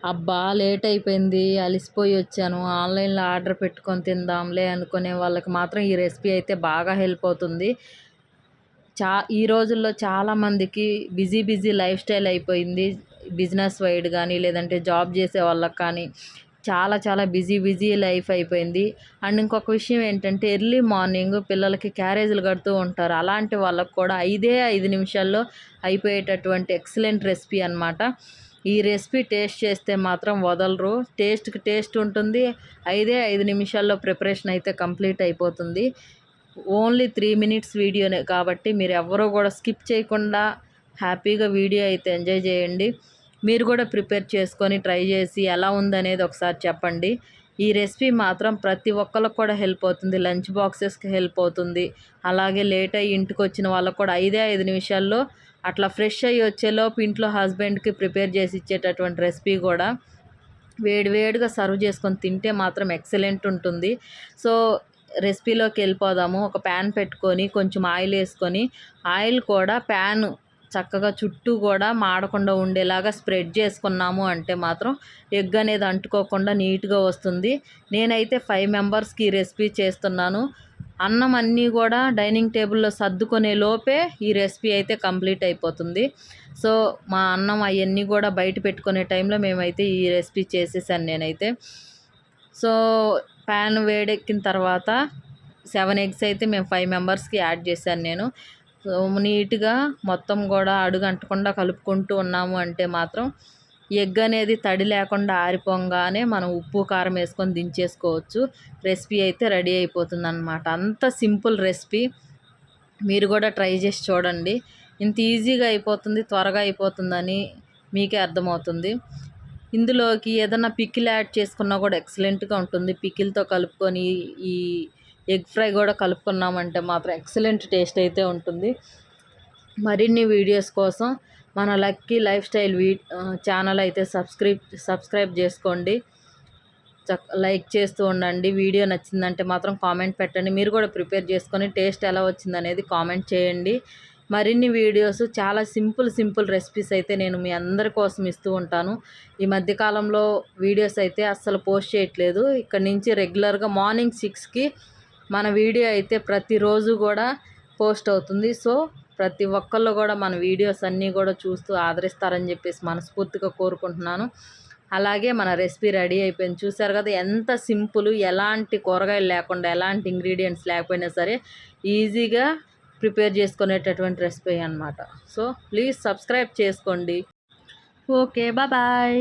అబ్బా! లేట్ అయిపోయింది. అలిసిపోయి వచ్చాను. ఆన్‌లైన్‌లో ఆర్డర్ పెట్టుకొని తిందాంలే అనుకునే వాళ్ళకి మాత్రం ఈ రెసిపీ అయితే బాగా హెల్ప్ అవుతుంది. ఈ రోజుల్లో చాలామందికి బిజీ లైఫ్ స్టైల్ అయిపోయింది. బిజినెస్ వైడ్ గానీ, లేదంటే జాబ్ చేసే వాళ్ళకి కానీ, చాలా బిజీ లైఫ్ అయిపోయింది. అండ్ ఇంకొక విషయం ఏంటంటే, ఎర్లీ మార్నింగ్ పిల్లలకి క్యారేజీలు కడుతూ ఉంటారు. అలాంటి వాళ్ళకి కూడా 5 నిమిషాల్లో అయిపోయేటటువంటి ఎక్సలెంట్ రెసిపీ అనమాట. ఈ రెసిపీ టేస్ట్ చేస్తే మాత్రం వదలరు. టేస్ట్‌కి టేస్ట్ ఉంటుంది. 5 నిమిషాల్లో ప్రిపరేషన్ అయితే కంప్లీట్ అయిపోతుంది. ఓన్లీ 3 మినిట్స్ వీడియోనే కాబట్టి మీరెవ్వరూ కూడా స్కిప్ చేయకుండా హ్యాపీగా వీడియో అయితే ఎంజాయ్ చేయండి. మీరు కూడా ప్రిపేర్ చేసుకొని ట్రై చేసి ఎలా ఉందనేది ఒకసారి చెప్పండి. ఈ రెసిపీ మాత్రం ప్రతి ఒక్కళ్ళకి కూడా హెల్ప్ అవుతుంది. లంచ్ బాక్సెస్‌కి హెల్ప్ అవుతుంది. అలాగే లేట్ అయ్యి ఇంటికొచ్చిన వాళ్ళకి కూడా 5 నిమిషాల్లో అట్లా ఫ్రెష్ అయ్యి వచ్చేలోపు ఇంట్లో హస్బెండ్‌కి ప్రిపేర్ చేసి ఇచ్చేటటువంటి రెసిపీ కూడా వేడిగా సర్వ్ చేసుకొని తింటే మాత్రం ఎక్సలెంట్ ఉంటుంది. సో, రెసిపీలోకి వెళ్ళిపోదాము. ఒక ప్యాన్ పెట్టుకొని కొంచెం ఆయిల్ వేసుకొని, ఆయిల్ కూడా ప్యాన్ చక్కగా చుట్టూ కూడా మాడకుండా ఉండేలాగా స్ప్రెడ్ చేసుకున్నాము అంటే మాత్రం ఎగ్ అనేది అంటుకోకుండా నీట్‌గా వస్తుంది. నేనైతే 5 మెంబర్స్‌కి ఈ రెసిపీ చేస్తున్నాను. అన్నం అన్నీ కూడా డైనింగ్ టేబుల్‌లో సర్దుకునే లోపే ఈ రెసిపీ అయితే కంప్లీట్ అయిపోతుంది. సో, మా అన్నం అవన్నీ కూడా బయట పెట్టుకునే టైంలో మేమైతే ఈ రెసిపీ చేసేసాను నేనైతే. సో, ప్యాన్ వేడెక్కిన తర్వాత 7 ఎగ్స్ అయితే మేము 5 మెంబర్స్‌కి యాడ్ చేశాను నేను. సో, నీట్‌గా మొత్తం కూడా అడుగంటకుండా కలుపుకుంటూ ఉన్నాము అంటే మాత్రం ఎగ్ అనేది తడి లేకుండా ఆరిపోంగానే మనం ఉప్పు, కారం వేసుకొని దించేసుకోవచ్చు. రెసిపీ అయితే రెడీ అయిపోతుందన్నమాట. అంత సింపుల్ రెసిపీ. మీరు కూడా ట్రై చేసి చూడండి. ఇంత ఈజీగా అయిపోతుంది, త్వరగా అయిపోతుందని మీకే అర్థమవుతుంది. ఇందులోకి ఏదన్నా పికిల్ యాడ్ చేసుకున్నా కూడా ఎక్సలెంట్‌గా ఉంటుంది. పికిల్‌తో కలుపుకొని ఈ ఎగ్ ఫ్రై కూడా కలుపుకున్నామంటే మాత్రం ఎక్సలెంట్ టేస్ట్ అయితే ఉంటుంది. మరిన్ని వీడియోస్ కోసం మన లక్కీ లైఫ్ స్టైల్ ఛానల్ అయితే సబ్స్క్రైబ్ చేసుకోండి. లైక్ చేస్తూ ఉండండి. వీడియో నచ్చిందంటే మాత్రం కామెంట్ పెట్టండి. మీరు కూడా ప్రిపేర్ చేసుకొని టేస్ట్ ఎలా వచ్చిందనేది కామెంట్ చేయండి. మరిన్ని వీడియోస్ చాలా సింపుల్ రెసిపీస్ అయితే నేను మీ అందరి కోసం ఇస్తూ ఉంటాను. ఈ మధ్యకాలంలో వీడియోస్ అయితే అస్సలు పోస్ట్ చేయట్లేదు. ఇక్కడి నుంచి రెగ్యులర్గా మార్నింగ్ 6కి మన వీడియో అయితే ప్రతిరోజు కూడా పోస్ట్ అవుతుంది. సో, ప్రతి ఒక్కళ్ళు కూడా మన వీడియోస్ అన్నీ కూడా చూస్తూ ఆదరిస్తారని చెప్పేసి మనస్ఫూర్తిగా కోరుకుంటున్నాను. అలాగే మన రెసిపీ రెడీ అయిపోయింది. చూసారు కదా ఎంత సింపుల్, ఎలాంటి కూరగాయలు లేకుండా, ఎలాంటి ఇంగ్రీడియంట్స్ లేకపోయినా సరే ఈజీగా ప్రిపేర్ చేసుకునేటటువంటి రెసిపీ అనమాట. సో, ప్లీజ్ సబ్స్క్రైబ్ చేసుకోండి. Okay, bye.